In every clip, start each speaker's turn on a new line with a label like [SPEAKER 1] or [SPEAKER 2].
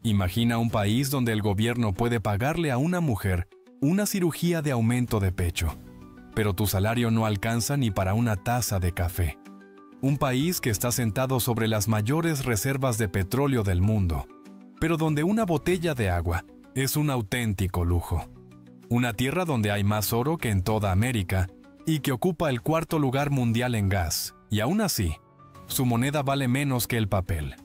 [SPEAKER 1] Imagina un país donde el gobierno puede pagarle a una mujer una cirugía de aumento de pecho, pero tu salario no alcanza ni para una taza de café. Un país que está sentado sobre las mayores reservas de petróleo del mundo, pero donde una botella de agua es un auténtico lujo. Una tierra donde hay más oro que en toda América y que ocupa el 4º lugar mundial en gas, y aún así, su moneda vale menos que el papel.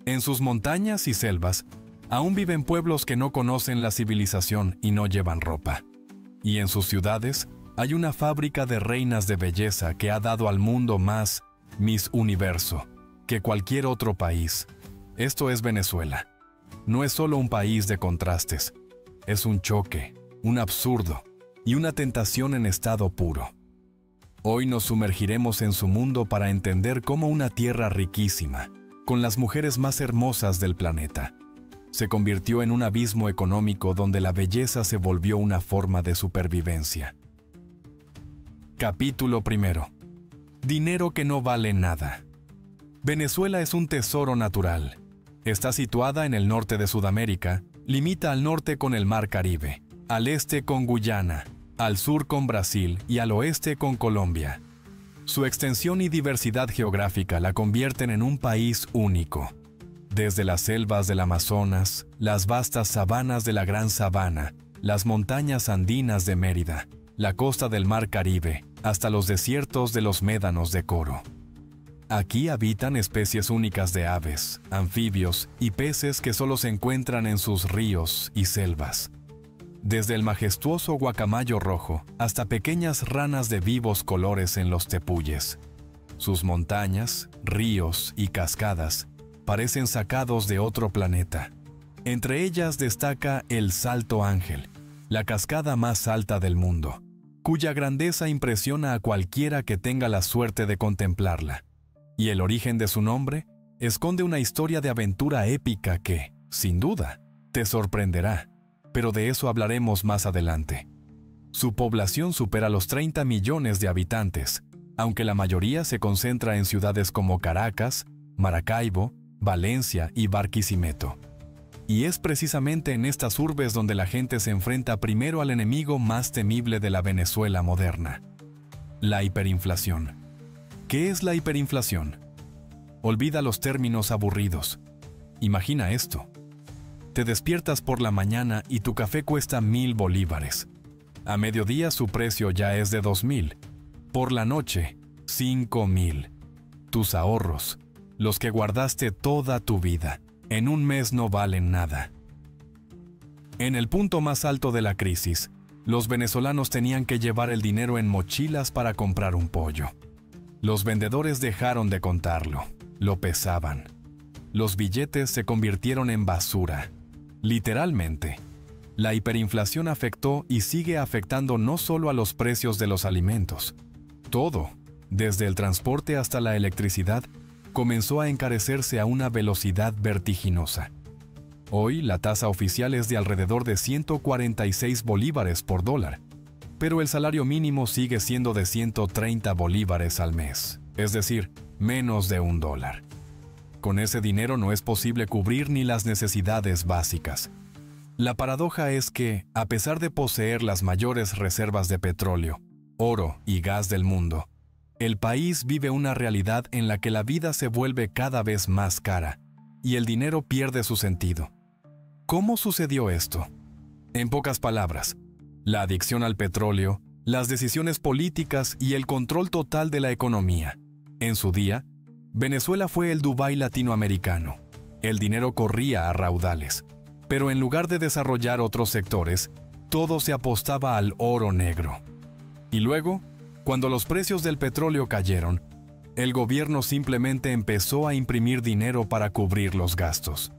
[SPEAKER 1] En sus montañas y selvas, aún viven pueblos que no conocen la civilización y no llevan ropa. Y en sus ciudades, hay una fábrica de reinas de belleza que ha dado al mundo más Miss Universo que cualquier otro país. Esto es Venezuela. No es solo un país de contrastes, es un choque, un absurdo y una tentación en estado puro. Hoy nos sumergiremos en su mundo para entender cómo una tierra riquísima, con las mujeres más hermosas del planeta, se convirtió en un abismo económico donde la belleza se volvió una forma de supervivencia. Capítulo 1. Dinero que no vale nada. Venezuela es un tesoro natural. Está situada en el norte de Sudamérica, limita al norte con el Mar Caribe, al este con Guyana, al sur con Brasil y al oeste con Colombia. Su extensión y diversidad geográfica la convierten en un país único. Desde las selvas del Amazonas, las vastas sabanas de la Gran Sabana, las montañas andinas de Mérida, la costa del Mar Caribe, hasta los desiertos de los médanos de Coro. Aquí habitan especies únicas de aves, anfibios y peces que solo se encuentran en sus ríos y selvas. Desde el majestuoso guacamayo rojo hasta pequeñas ranas de vivos colores en los tepuyes. Sus montañas, ríos y cascadas parecen sacados de otro planeta. Entre ellas destaca el Salto Ángel, la cascada más alta del mundo, cuya grandeza impresiona a cualquiera que tenga la suerte de contemplarla. Y el origen de su nombre esconde una historia de aventura épica que, sin duda, te sorprenderá, pero de eso hablaremos más adelante. Su población supera los 30 millones de habitantes, aunque la mayoría se concentra en ciudades como Caracas, Maracaibo, Valencia y Barquisimeto. Y es precisamente en estas urbes donde la gente se enfrenta primero al enemigo más temible de la Venezuela moderna: la hiperinflación. ¿Qué es la hiperinflación? Olvida los términos aburridos. Imagina esto. Te despiertas por la mañana y tu café cuesta 1,000 bolívares. A mediodía su precio ya es de 2,000. Por la noche, 5,000. Tus ahorros, los que guardaste toda tu vida, en un mes no valen nada. En el punto más alto de la crisis, los venezolanos tenían que llevar el dinero en mochilas para comprar un pollo. Los vendedores dejaron de contarlo, lo pesaban. Los billetes se convirtieron en basura. Literalmente, la hiperinflación afectó y sigue afectando no solo a los precios de los alimentos. Todo, desde el transporte hasta la electricidad, comenzó a encarecerse a una velocidad vertiginosa. Hoy la tasa oficial es de alrededor de 146 bolívares por dólar, pero el salario mínimo sigue siendo de 130 bolívares al mes, es decir, menos de $1. Con ese dinero no es posible cubrir ni las necesidades básicas. La paradoja es que, a pesar de poseer las mayores reservas de petróleo, oro y gas del mundo, el país vive una realidad en la que la vida se vuelve cada vez más cara y el dinero pierde su sentido. ¿Cómo sucedió esto? En pocas palabras, la adicción al petróleo, las decisiones políticas y el control total de la economía. En su día, Venezuela fue el Dubái latinoamericano. El dinero corría a raudales, pero en lugar de desarrollar otros sectores, todo se apostaba al oro negro. Y luego, cuando los precios del petróleo cayeron, el gobierno simplemente empezó a imprimir dinero para cubrir los gastos.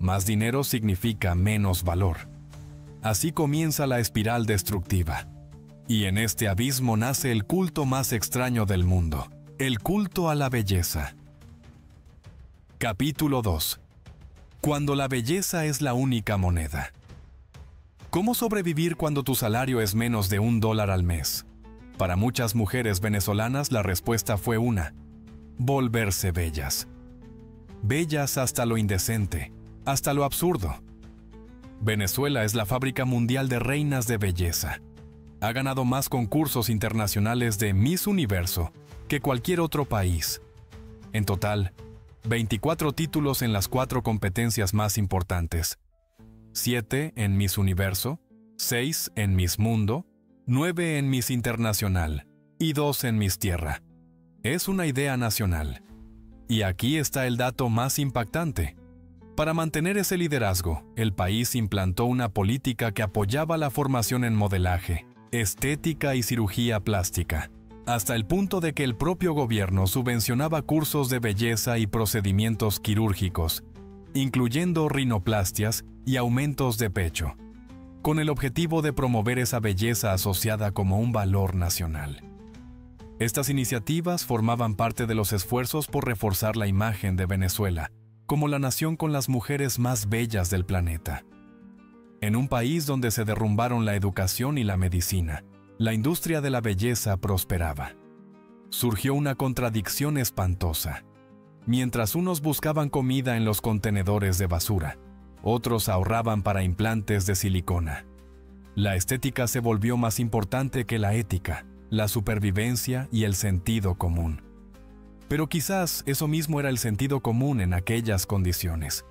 [SPEAKER 1] Más dinero significa menos valor. Así comienza la espiral destructiva. Y en este abismo nace el culto más extraño del mundo: el culto a la belleza. Capítulo 2. Cuando la belleza es la única moneda. ¿Cómo sobrevivir cuando tu salario es menos de $1 al mes? Para muchas mujeres venezolanas la respuesta fue una: volverse bellas. Bellas hasta lo indecente, hasta lo absurdo. Venezuela es la fábrica mundial de reinas de belleza. Ha ganado más concursos internacionales de Miss Universo que cualquier otro país. En total, 24 títulos en las 4 competencias más importantes. 7 en Miss Universo, 6 en Miss Mundo, 9 en Miss Internacional y 2 en Miss Tierra. Es una idea nacional. Y aquí está el dato más impactante. Para mantener ese liderazgo, el país implantó una política que apoyaba la formación en modelaje, estética y cirugía plástica, hasta el punto de que el propio gobierno subvencionaba cursos de belleza y procedimientos quirúrgicos, incluyendo rinoplastias y aumentos de pecho, con el objetivo de promover esa belleza asociada como un valor nacional. Estas iniciativas formaban parte de los esfuerzos por reforzar la imagen de Venezuela como la nación con las mujeres más bellas del planeta. En un país donde se derrumbaron la educación y la medicina, la industria de la belleza prosperaba. Surgió una contradicción espantosa. Mientras unos buscaban comida en los contenedores de basura, otros ahorraban para implantes de silicona. La estética se volvió más importante que la ética, la supervivencia y el sentido común. Pero quizás eso mismo era el sentido común en aquellas condiciones.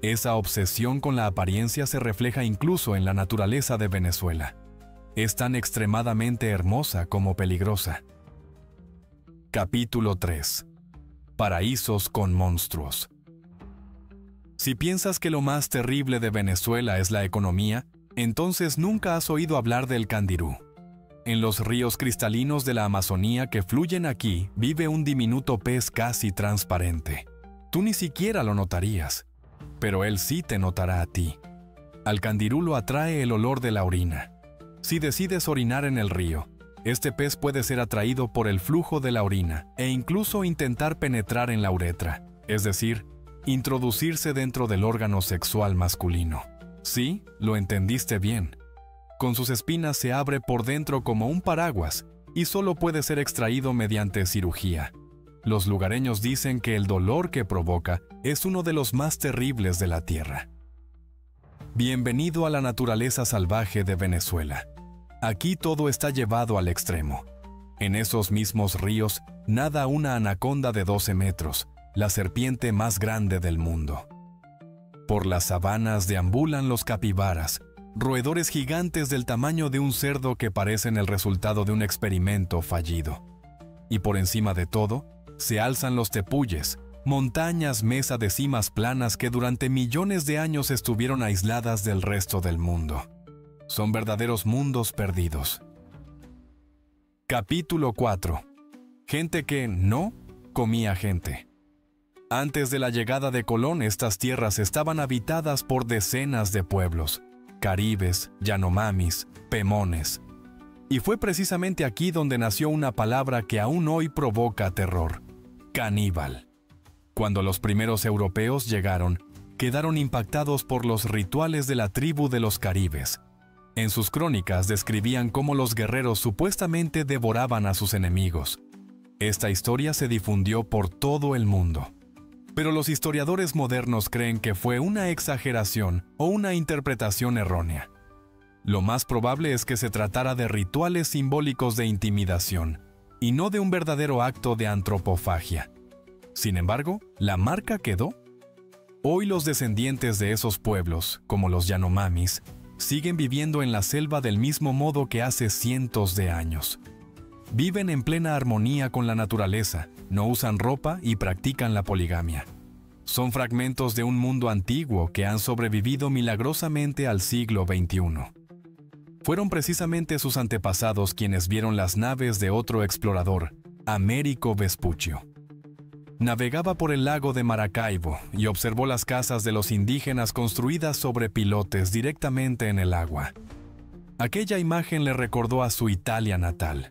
[SPEAKER 1] Esa obsesión con la apariencia se refleja incluso en la naturaleza de Venezuela. Es tan extremadamente hermosa como peligrosa. Capítulo 3. Paraísos con monstruos. Si piensas que lo más terrible de Venezuela es la economía, entonces nunca has oído hablar del candirú. En los ríos cristalinos de la Amazonía que fluyen aquí vive un diminuto pez casi transparente. Tú ni siquiera lo notarías, pero él sí te notará a ti. Al candirú lo atrae el olor de la orina. Si decides orinar en el río, este pez puede ser atraído por el flujo de la orina e incluso intentar penetrar en la uretra, es decir, introducirse dentro del órgano sexual masculino. Sí, lo entendiste bien. Con sus espinas se abre por dentro como un paraguas y solo puede ser extraído mediante cirugía. Los lugareños dicen que el dolor que provoca es uno de los más terribles de la tierra. Bienvenido a la naturaleza salvaje de Venezuela. Aquí todo está llevado al extremo. En esos mismos ríos nada una anaconda de 12 metros, la serpiente más grande del mundo. Por las sabanas deambulan los capibaras, roedores gigantes del tamaño de un cerdo que parecen el resultado de un experimento fallido. Y por encima de todo, se alzan los tepuyes, montañas mesa de cimas planas que durante millones de años estuvieron aisladas del resto del mundo. Son verdaderos mundos perdidos. Capítulo 4. Gente que no comía gente. Antes de la llegada de Colón, estas tierras estaban habitadas por decenas de pueblos, caribes, yanomamis, pemones. Y fue precisamente aquí donde nació una palabra que aún hoy provoca terror: caníbal. Cuando los primeros europeos llegaron, quedaron impactados por los rituales de la tribu de los caribes. En sus crónicas describían cómo los guerreros supuestamente devoraban a sus enemigos. Esta historia se difundió por todo el mundo. Pero los historiadores modernos creen que fue una exageración o una interpretación errónea. Lo más probable es que se tratara de rituales simbólicos de intimidación, y no de un verdadero acto de antropofagia. Sin embargo, la marca quedó. Hoy los descendientes de esos pueblos, como los yanomamis, siguen viviendo en la selva del mismo modo que hace cientos de años. Viven en plena armonía con la naturaleza, no usan ropa y practican la poligamia. Son fragmentos de un mundo antiguo que han sobrevivido milagrosamente al siglo XXI. Fueron precisamente sus antepasados quienes vieron las naves de otro explorador, Américo Vespuccio. Navegaba por el lago de Maracaibo y observó las casas de los indígenas construidas sobre pilotes directamente en el agua. Aquella imagen le recordó a su Italia natal.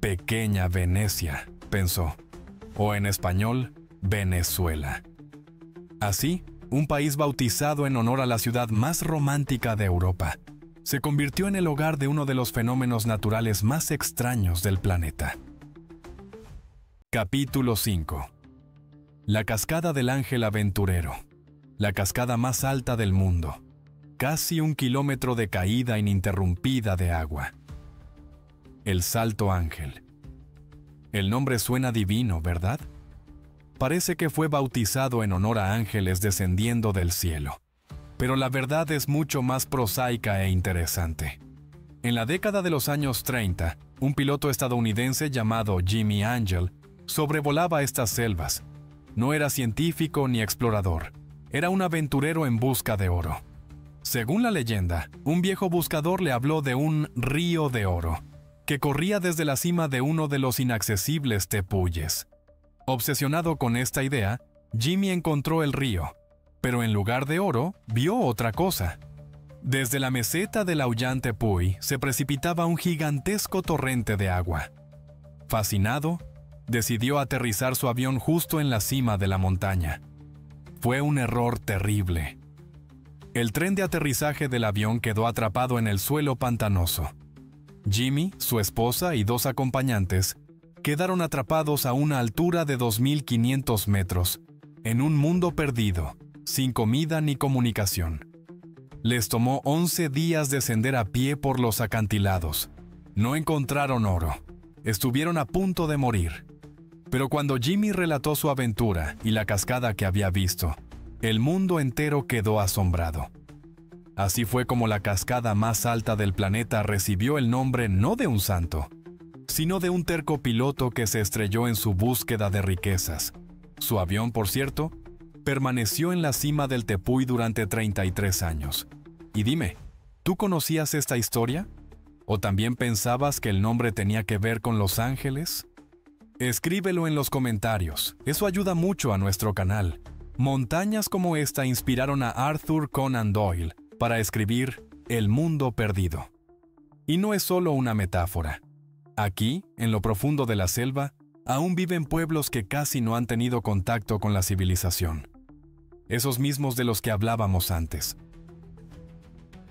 [SPEAKER 1] Pequeña Venecia, pensó, o en español, Venezuela. Así, un país bautizado en honor a la ciudad más romántica de Europa, se convirtió en el hogar de uno de los fenómenos naturales más extraños del planeta. Capítulo 5. La cascada del Ángel Aventurero. la cascada más alta del mundo, casi 1 kilómetro de caída ininterrumpida de agua. El Salto Ángel. El nombre suena divino, ¿verdad? Parece que fue bautizado en honor a ángeles descendiendo del cielo. Pero la verdad es mucho más prosaica e interesante. En la década de los años 30, un piloto estadounidense llamado Jimmy Angel sobrevolaba estas selvas. No era científico ni explorador, era un aventurero en busca de oro. Según la leyenda, un viejo buscador le habló de un río de oro, que corría desde la cima de uno de los inaccesibles tepuyes. Obsesionado con esta idea, Jimmy encontró el río, pero en lugar de oro, vio otra cosa. Desde la meseta del aullante Tepuy se precipitaba un gigantesco torrente de agua. Fascinado, decidió aterrizar su avión justo en la cima de la montaña. Fue un error terrible. El tren de aterrizaje del avión quedó atrapado en el suelo pantanoso. Jimmy, su esposa y 2 acompañantes quedaron atrapados a una altura de 2.500 metros, en un mundo perdido, sin comida ni comunicación. Les tomó 11 días descender a pie por los acantilados. No encontraron oro. Estuvieron a punto de morir. Pero cuando Jimmy relató su aventura y la cascada que había visto, el mundo entero quedó asombrado. Así fue como la cascada más alta del planeta recibió el nombre no de un santo, sino de un terco piloto que se estrelló en su búsqueda de riquezas. Su avión, por cierto, permaneció en la cima del Tepuy durante 33 años. Y dime, ¿tú conocías esta historia? ¿O también pensabas que el nombre tenía que ver con los ángeles? Escríbelo en los comentarios, eso ayuda mucho a nuestro canal. Montañas como esta inspiraron a Arthur Conan Doyle para escribir El Mundo Perdido. Y no es solo una metáfora. Aquí, en lo profundo de la selva, aún viven pueblos que casi no han tenido contacto con la civilización. Esos mismos de los que hablábamos antes.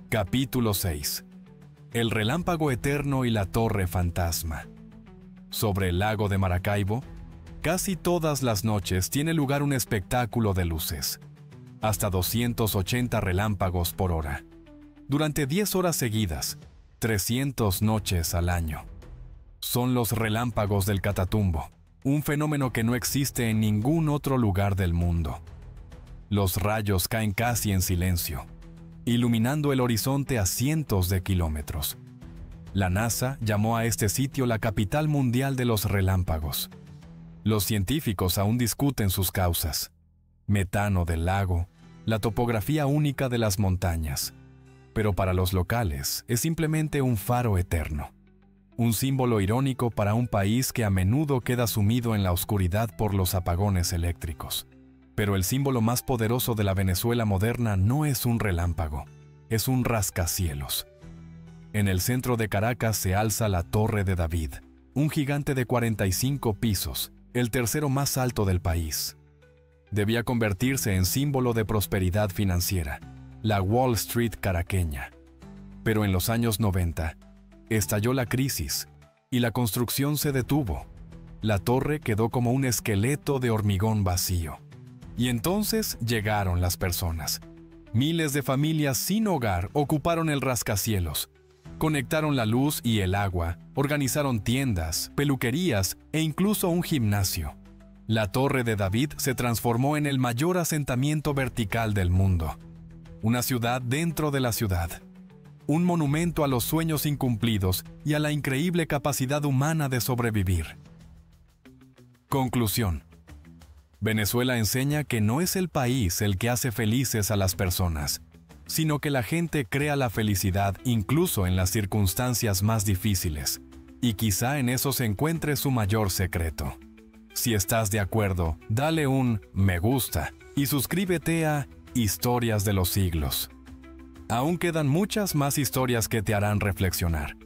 [SPEAKER 1] Capítulo 6. El relámpago eterno y la torre fantasma. Sobre el lago de Maracaibo, casi todas las noches tiene lugar un espectáculo de luces. Hasta 280 relámpagos por hora. Durante 10 horas seguidas, 300 noches al año. Son los relámpagos del Catatumbo, un fenómeno que no existe en ningún otro lugar del mundo. Los rayos caen casi en silencio, iluminando el horizonte a cientos de kilómetros. La NASA llamó a este sitio la capital mundial de los relámpagos. Los científicos aún discuten sus causas: metano del lago, la topografía única de las montañas. Pero para los locales es simplemente un faro eterno. Un símbolo irónico para un país que a menudo queda sumido en la oscuridad por los apagones eléctricos. Pero el símbolo más poderoso de la Venezuela moderna no es un relámpago, es un rascacielos. En el centro de Caracas se alza la Torre de David, un gigante de 45 pisos, el tercero más alto del país. Debía convertirse en símbolo de prosperidad financiera, la Wall Street caraqueña. Pero en los años 90, estalló la crisis y la construcción se detuvo. La torre quedó como un esqueleto de hormigón vacío. Y entonces llegaron las personas. Miles de familias sin hogar ocuparon el rascacielos. Conectaron la luz y el agua, organizaron tiendas, peluquerías e incluso un gimnasio. La Torre de David se transformó en el mayor asentamiento vertical del mundo. Una ciudad dentro de la ciudad. Un monumento a los sueños incumplidos y a la increíble capacidad humana de sobrevivir. Conclusión. Venezuela enseña que no es el país el que hace felices a las personas, sino que la gente crea la felicidad incluso en las circunstancias más difíciles, y quizá en eso se encuentre su mayor secreto. Si estás de acuerdo, dale un me gusta y suscríbete a Historias de los Siglos. Aún quedan muchas más historias que te harán reflexionar.